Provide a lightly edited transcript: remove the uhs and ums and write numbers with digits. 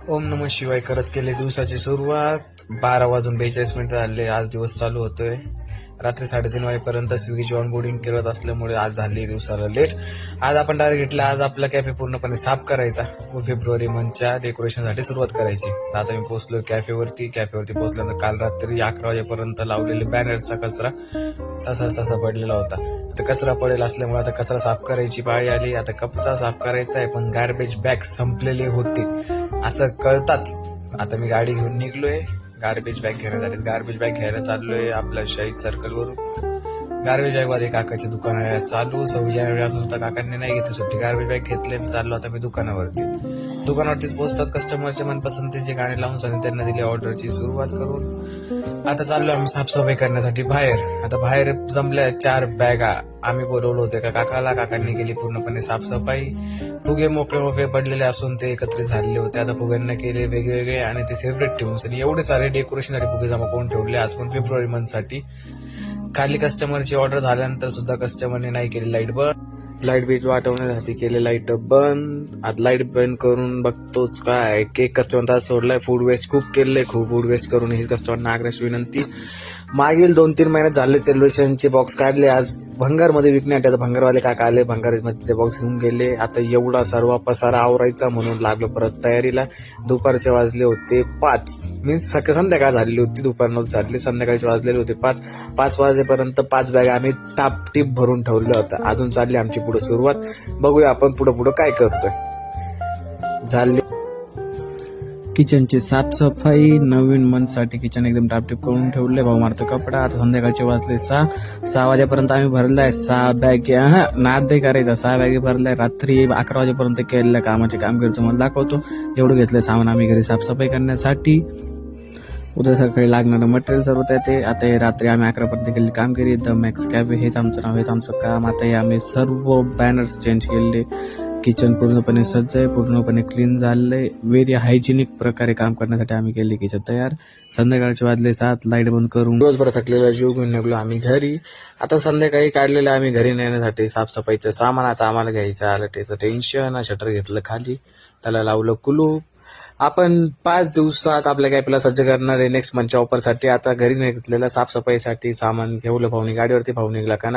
ओम नमः शिवाय करत केले दिवसाची सुरुवात. 12:42 झाले. आज दिवस चालू होतोय. रात्री 3:30 वाजेपर्यंत स्विगीची ऑनबोर्डिंग करत असल्यामुळे आज झाली दिवसाला लेट. आज आपण टार्गेट घेतला, आज आपला कॅफे पूर्णपणे साफ करायचा व फेब्रुवारी मंथच्या डेकोरेशनसाठी सुरुवात करायची. आता मी पोहोचलो कॅफेवरती पोहोचल्यानंतर काल रात्री 11 वाजेपर्यंत लावलेले बॅनर्सचा कचरा तसा पडलेला होता. आता कचरा पडेल असल्यामुळे आता कचरा साफ करायची पाळी आली. आता कचरा साफ करायचा आहे, पण गार्बेज बॅग संपलेले होते असं कळताच आता मी गाडी घेऊन निघलोय गार्बेज बॅग घेण्यासाठी. गार्बेज बॅग घ्यायला चाललोय आपल्या शहीद सर्कल वरून. गार्बेज बॅग मध्ये काकाची दुकान आहे चालू. 26 जानेवारी असून सुद्धा काकांनी नाही घेतली सुट्टी. गार्बेज बॅग घेतले चाललो आता मी दुकानावरतीच पोहोचतात कस्टमरच्या मनपसंतीचे गाणे लावून सांगितले त्यांना दिली ऑर्डरची सुरुवात करून. आता चाललो आम्ही साफसफाई करण्यासाठी बाहेर. आता बाहेर जमल्या 4 बॅगा. आम्ही बोलवलो होते काकांनी केली पूर्णपणे साफसफाई. फुगे मोकळे पडलेले असून ते एकत्रित झालेले होते. आता फुग्यांना केले वेगवेगळे आणि ते सेपरेट ठेवून एवढे सारे डेकोरेशनसाठी फुगे जमा करून ठेवले आज पण फेब्रुवारी मंथसाठी. खाली कस्टमरची ऑर्डर झाल्यानंतर सुद्धा कस्टमरने नाही केली लाईट बंद. लाईट बीट वाटवण्यासाठी केले लाईट बंद. आता लाईट बंद करून बघतोच काय केक कस्टमर तास सोडलाय. फूड वेस्ट खूप केलंय. खूप फूड वेस्ट करून ही कस्टमरना आग्रह विनंती. मागील 2-3 महिन्यात झाले सेलिब्रेशनचे बॉक्स काढले. आज भंगारमध्ये विकण्यात भंगारवाले काका आले. भंगारमध्ये ते बॉक्स घेऊन गेले. आता एवढा सर्व पसारा आवरायचा म्हणून लागलो परत तयारीला. दुपारचे वाजले होते 5. मीन्स संध्याकाळ झालेली होती. दुपार 9 झाली. संध्याकाळचे वाजलेले होते 5. 5 वाजेपर्यंत 5 बॅग आम्ही टापटीप भरून ठेवल्या होत्या. अजून चालली आमची पुढे सुरुवात. बघूया आपण पुढे काय करतोय. झाले किचनची साफसफाई. नवीन मंथसाठी किचन एकदम टापटीप करून ठेवले. भाऊ मारतो कपडा. आता संध्याकाळचे वाजले 6 वाजेपर्यंत आम्ही भरलाय 6 बॅग. नाद करायचा 6 बॅग भरलाय. रात्री 11 वाजेपर्यंत केलेल्या कामाचे काम करतो मला दाखवतो. एवढं घेतलं सामान आम्ही घरी साफसफाई करण्यासाठी. उद्या सकाळी लागणारं मटेरियल सर्व ते. आता हे रात्री आम्ही 11 पर्यंत केले कामगिरी. द मॅक्स कॅफे हेच आमचं नाव, हेच आमचं काम. आता हे आम्ही सर्व बॅनर्स चेंज केले. किचन पूर्णपणे सज्ज आहे, पूर्णपणे क्लीन झालंय. व्हेरी हायजेनिक प्रकारे काम करण्यासाठी आम्ही केले किचन तयार. संध्याकाळचे वाजले 7. लाईट बंद करून दिवसभर थकलेला जीव घेऊन निघलो आम्ही घरी. आता संध्याकाळी काढलेलं आम्ही घरी नेण्यासाठी साफसफाईचं सामान आता आम्हाला घ्यायचं आलं. त्याचं टेन्शन. शटर घेतलं खाली, त्याला लावलं कुलूप. आपण 5 दिवसात आपल्या कॅफेला सज्ज करणार आहे नेक्स्ट मंथच्या ऑफरसाठी. आता घरी निघलेलं साफसफाईसाठी सामान घेवलं. भाऊनी गाडीवरती भाऊ निघला का